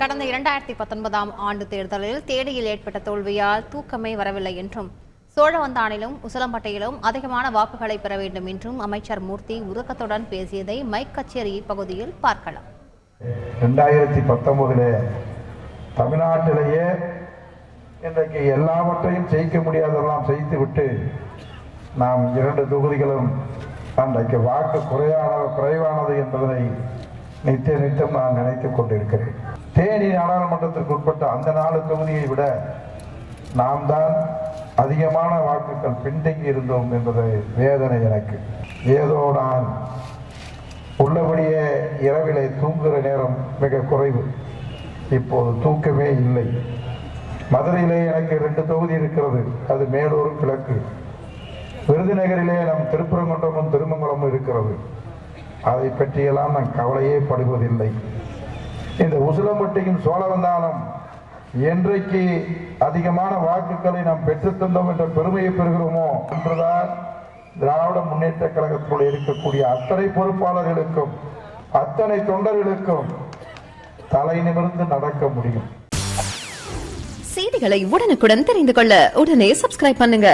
கடந்த 2019ஆம் ஆண்டு தேர்தலில் தேனியில் ஏற்பட்ட தோல்வியால் தூக்கமே வரவில்லை என்றும், சோழவந்தானிலும் உசிலம்பட்டியிலும் அதிகமான வாக்குகளை பெற வேண்டும் என்றும் அமைச்சர் மூர்த்தி உருக்கத்துடன் பேசியதை மைக் கச்சேரி பகுதியில் பார்க்கலாம். 2019 தமிழ்நாட்டிலேயே இன்றைக்கு எல்லாவற்றையும் ஜெயிக்க முடியாதெல்லாம் செய்துவிட்டு நாம் 2 தொகுதிகளும் அன்றைக்கு வாக்கு குறைவானது என்பதை நித்தியம் நான் நினைத்துக் கொண்டிருக்கிறேன். தேனி நாடாளுமன்றத்திற்கு உட்பட்ட அந்த 4 தொகுதியை விட நாம் தான் அதிகமான வாக்குகள் பின்தங்கி இருந்தோம் என்பது வேதனை எனக்கு. ஏதோ நான் உள்ளபடியே இரவிலே தூங்குகிற நேரம் மிக குறைவு. இப்போது தூக்கமே இல்லை. மதுரையிலே எனக்கு 2 தொகுதி இருக்கிறது. அது மேலூர் கிழக்கு. விருதுநகரிலே நம் திருப்பரங்குன்றமும் திருமங்கலமும் இருக்கிறது. அதை பற்றியெல்லாம் நான் கவலையே படுவதில்லை. இந்த உசிலம்பட்டியும் சோழவந்தானம் என்றைக்கு அதிகமான வாக்குகளை நாம் பெற்றுத்தந்தோம் என்ற பெருமையை பெறுகிறோமோ அன்றுதான் திராவிட முன்னேற்ற கழகத்தோடு இருக்கக்கூடிய அத்தனை பொறுப்பாளர்களுக்கும் அத்தனை தொண்டர்களுக்கும் தலை நிமிர்ந்து நடக்க முடியும். செய்திகளை உடனுக்குடன் தெரிந்து கொள்ள உடனே சப்ஸ்கிரைப் பண்ணுங்க.